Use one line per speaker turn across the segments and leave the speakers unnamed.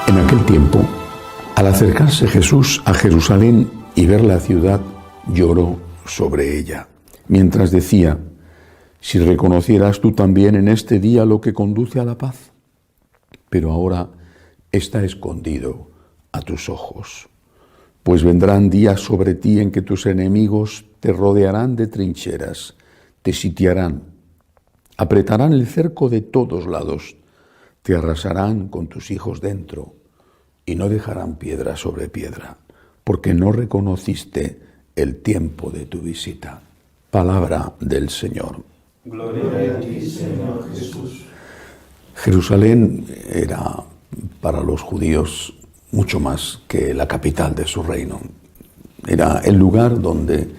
En aquel tiempo, al acercarse Jesús a Jerusalén y ver la ciudad, lloró sobre ella, mientras decía: si reconocieras tú también en este día lo que conduce a la paz, pero ahora está escondido a tus ojos. Pues vendrán días sobre ti en que tus enemigos te rodearán de trincheras, te sitiarán, apretarán el cerco de todos lados, te arrasarán con tus hijos dentro y no dejarán piedra sobre piedra, porque no reconociste el tiempo de tu visita. Palabra del Señor.
Gloria a ti, Señor Jesús.
Jerusalén era para los judíos mucho más que la capital de su reino. Era el lugar donde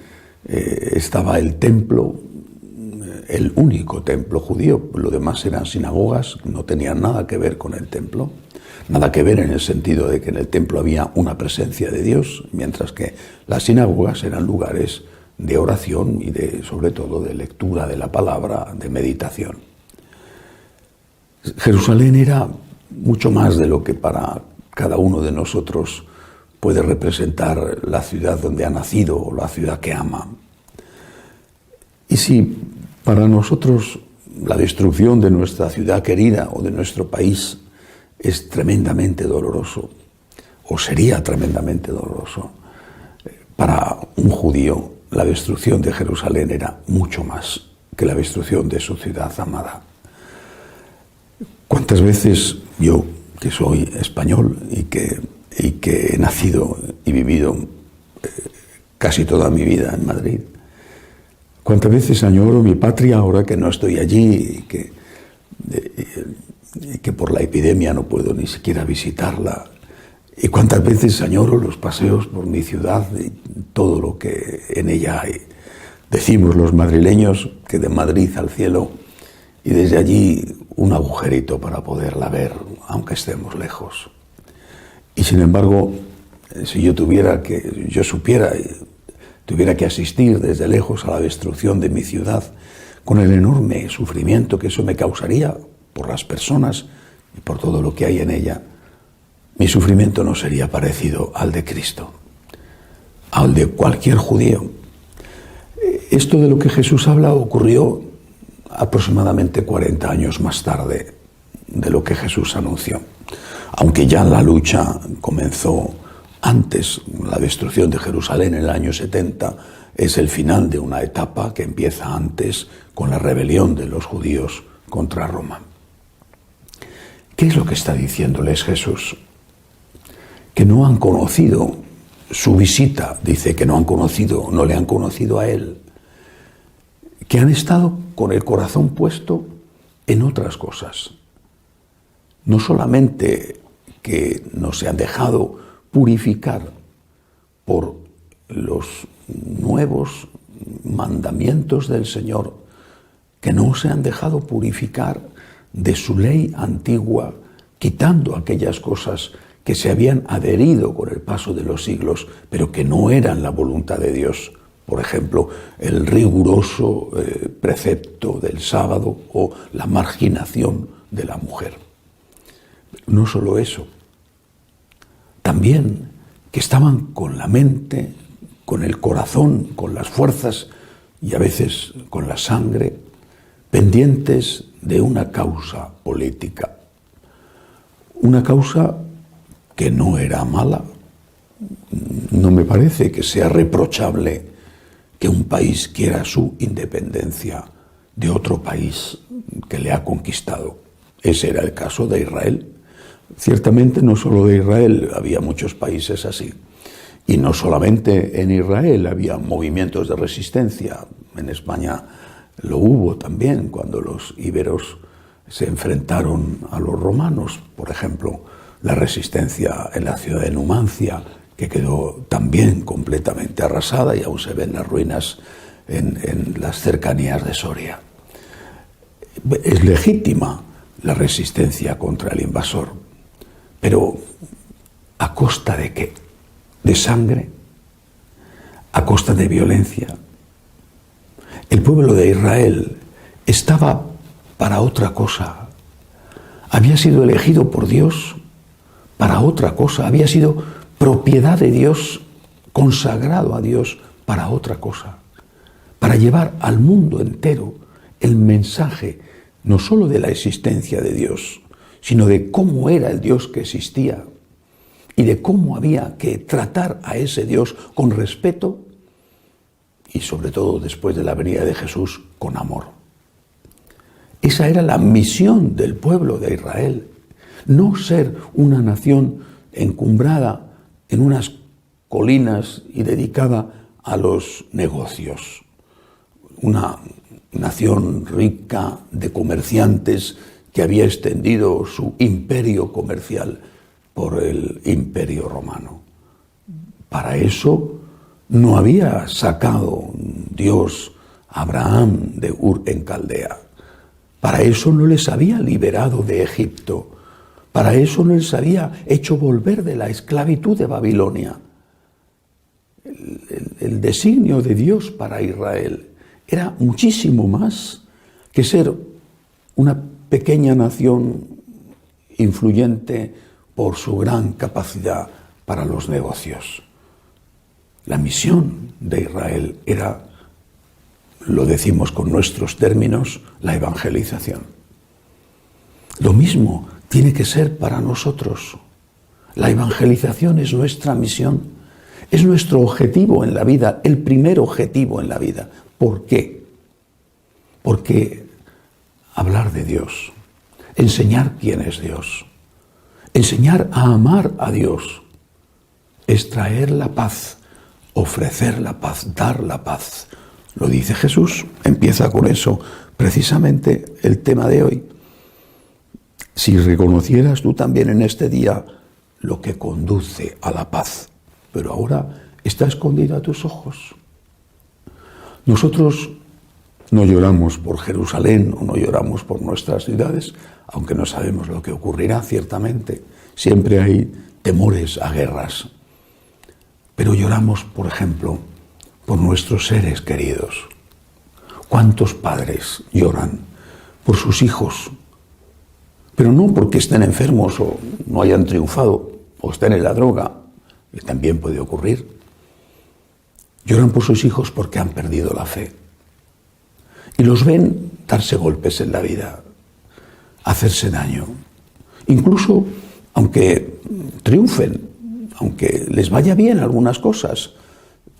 estaba el templo, el único templo judío. Lo demás eran sinagogas, no tenían nada que ver con el templo. Nada que ver en el sentido de que en el templo había una presencia de Dios, mientras que las sinagogas eran lugares de oración y sobre todo de lectura de la palabra, de meditación. Jerusalén era mucho más de lo que para cada uno de nosotros puede representar la ciudad donde ha nacido o la ciudad que ama. Y si para nosotros la destrucción de nuestra ciudad querida o de nuestro país es tremendamente doloroso, o sería tremendamente doloroso, para un judío la destrucción de Jerusalén era mucho más que la destrucción de su ciudad amada. ¿Cuántas veces yo, que soy español y que he nacido y vivido casi toda mi vida en Madrid, cuántas veces añoro mi patria ahora que no estoy allí y que por la epidemia no puedo ni siquiera visitarla? Y cuántas veces añoro los paseos por mi ciudad y todo lo que en ella hay. Decimos los madrileños que de Madrid al cielo y desde allí un agujerito para poderla ver, aunque estemos lejos. Y sin embargo, si yo tuviera que asistir desde lejos a la destrucción de mi ciudad, con el enorme sufrimiento que eso me causaría por las personas y por todo lo que hay en ella, mi sufrimiento no sería parecido al de Cristo, al de cualquier judío. Esto de lo que Jesús habla ocurrió aproximadamente 40 años más tarde de lo que Jesús anunció. Aunque ya la lucha comenzó antes, la destrucción de Jerusalén en el año 70 es el final de una etapa que empieza antes con la rebelión de los judíos contra Roma. ¿Qué es lo que está diciéndoles Jesús? Que no han conocido su visita, dice que no le han conocido a Él, que han estado con el corazón puesto en otras cosas. No solamente que no se han dejado purificar por los nuevos mandamientos del Señor, que no se han dejado purificar de su ley antigua, quitando aquellas cosas que se habían adherido con el paso de los siglos, pero que no eran la voluntad de Dios. Por ejemplo, el riguroso precepto del sábado o la marginación de la mujer. No solo eso, también que estaban con la mente, con el corazón, con las fuerzas y a veces con la sangre, pendientes de una causa política. Una causa que no era mala. No me parece que sea reprochable que un país quiera su independencia de otro país que le ha conquistado. Ese era el caso de Israel. Ciertamente no solo de Israel, había muchos países así. Y no solamente en Israel había movimientos de resistencia. En España lo hubo también cuando los íberos se enfrentaron a los romanos. Por ejemplo, la resistencia en la ciudad de Numancia, que quedó también completamente arrasada y aún se ven las ruinas en las cercanías de Soria. Es legítima la resistencia contra el invasor, pero ¿a costa de qué? ¿De sangre? ¿A costa de violencia? El pueblo de Israel estaba para otra cosa. Había sido elegido por Dios para otra cosa, había sido propiedad de Dios, consagrado a Dios para otra cosa, para llevar al mundo entero el mensaje no solo de la existencia de Dios, sino de cómo era el Dios que existía y de cómo había que tratar a ese Dios con respeto y sobre todo después de la venida de Jesús con amor. Esa era la misión del pueblo de Israel, no ser una nación encumbrada en unas colinas y dedicada a los negocios, una nación rica de comerciantes que había extendido su imperio comercial por el imperio romano. Para eso no había sacado Dios a Abraham de Ur en Caldea. Para eso no les había liberado de Egipto. Para eso no les había hecho volver de la esclavitud de Babilonia. El designio de Dios para Israel era muchísimo más que ser una pequeña nación influyente por su gran capacidad para los negocios. La misión de Israel era, lo decimos con nuestros términos, la evangelización. Lo mismo tiene que ser para nosotros. La evangelización es nuestra misión, es nuestro objetivo en la vida, el primer objetivo en la vida. ¿Por qué? Porque hablar de Dios, enseñar quién es Dios, enseñar a amar a Dios, es traer la paz, ofrecer la paz, dar la paz. Lo dice Jesús, empieza con eso precisamente el tema de hoy. Si reconocieras tú también en este día lo que conduce a la paz, pero ahora está escondido a tus ojos. Nosotros no lloramos por Jerusalén o no lloramos por nuestras ciudades, aunque no sabemos lo que ocurrirá, ciertamente. Siempre hay temores a guerras. Pero lloramos, por ejemplo, por nuestros seres queridos. ¿Cuántos padres lloran por sus hijos? Pero no porque estén enfermos o no hayan triunfado o estén en la droga, que también puede ocurrir. Lloran por sus hijos porque han perdido la fe. Y los ven darse golpes en la vida, hacerse daño. Incluso aunque triunfen, aunque les vaya bien algunas cosas,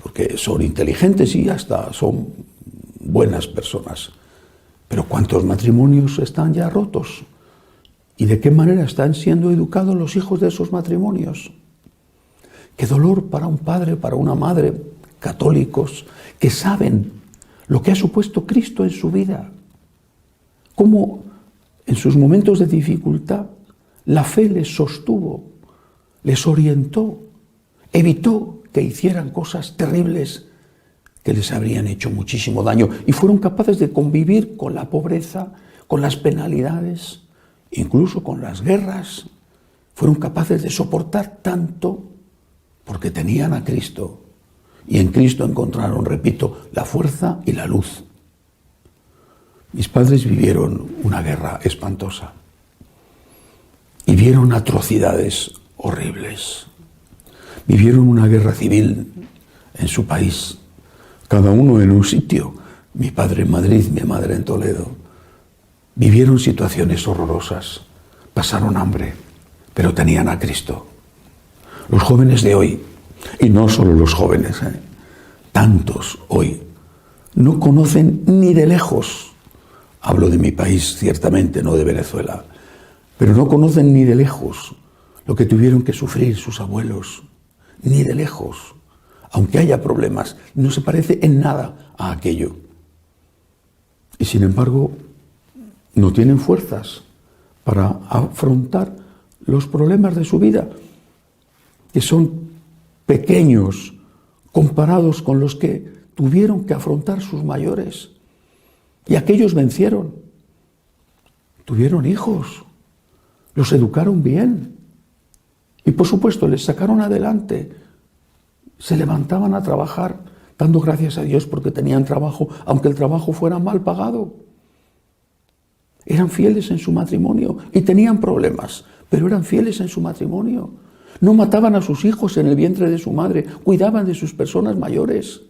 porque son inteligentes y hasta son buenas personas. Pero ¿cuántos matrimonios están ya rotos? ¿Y de qué manera están siendo educados los hijos de esos matrimonios? Qué dolor para un padre, para una madre, católicos, que saben lo que ha supuesto Cristo en su vida. Cómo en sus momentos de dificultad la fe les sostuvo, les orientó, evitó que hicieran cosas terribles que les habrían hecho muchísimo daño y fueron capaces de convivir con la pobreza, con las penalidades, incluso con las guerras. Fueron capaces de soportar tanto porque tenían a Cristo y en Cristo encontraron, repito, la fuerza y la luz. Mis padres vivieron una guerra espantosa y vieron atrocidades horribles. Vivieron una guerra civil en su país, cada uno en un sitio. Mi padre en Madrid, mi madre en Toledo. Vivieron situaciones horrorosas, pasaron hambre, pero tenían a Cristo. Los jóvenes de hoy, y no solo los jóvenes, tantos hoy, no conocen ni de lejos, hablo de mi país ciertamente, no de Venezuela, pero no conocen ni de lejos lo que tuvieron que sufrir sus abuelos, ni de lejos, aunque haya problemas, no se parece en nada a aquello. Y sin embargo, no tienen fuerzas para afrontar los problemas de su vida, que son pequeños comparados con los que tuvieron que afrontar sus mayores. Y aquellos vencieron. Tuvieron hijos, los educaron bien y por supuesto les sacaron adelante. Se levantaban a trabajar dando gracias a Dios porque tenían trabajo, aunque el trabajo fuera mal pagado. Eran fieles en su matrimonio y tenían problemas, pero eran fieles en su matrimonio. No mataban a sus hijos en el vientre de su madre, cuidaban de sus personas mayores.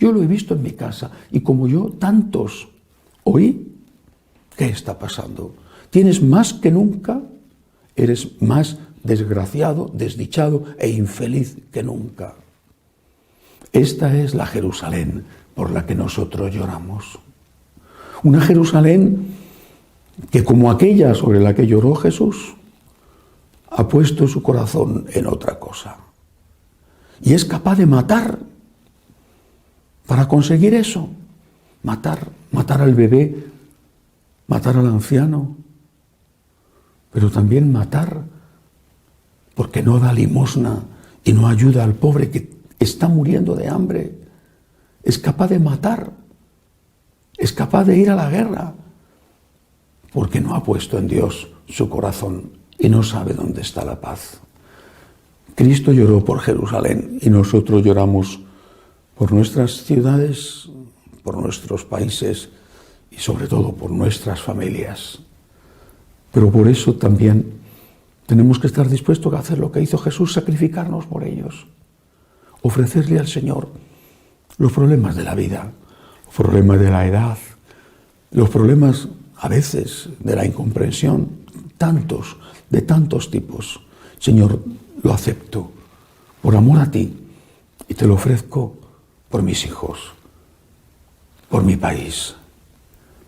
Yo lo he visto en mi casa y como yo, tantos. Hoy, ¿qué está pasando? Tienes más que nunca, eres más desgraciado, desdichado e infeliz que nunca. Esta es la Jerusalén por la que nosotros lloramos. Una Jerusalén que, como aquella sobre la que lloró Jesús, ha puesto su corazón en otra cosa. Y es capaz de matar para conseguir eso. Matar al bebé, matar al anciano, pero también matar porque no da limosna y no ayuda al pobre que está muriendo de hambre. Es capaz de matar, es capaz de ir a la guerra, porque no ha puesto en Dios su corazón y no sabe dónde está la paz. Cristo lloró por Jerusalén y nosotros lloramos por nuestras ciudades, por nuestros países y sobre todo por nuestras familias. Pero por eso también tenemos que estar dispuestos a hacer lo que hizo Jesús, sacrificarnos por ellos, ofrecerle al Señor los problemas de la vida, los problemas de la edad, los problemas a veces de la incomprensión, tantos, de tantos tipos. Señor, lo acepto por amor a ti y te lo ofrezco por mis hijos, por mi país,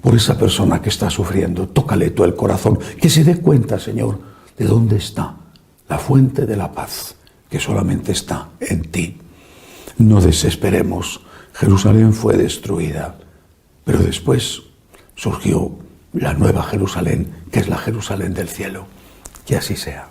por esa persona que está sufriendo. Tócale tú el corazón, que se dé cuenta, Señor, de dónde está la fuente de la paz, que solamente está en ti. No desesperemos. Jerusalén fue destruida, pero después surgió la nueva Jerusalén, que es la Jerusalén del cielo. Que así sea.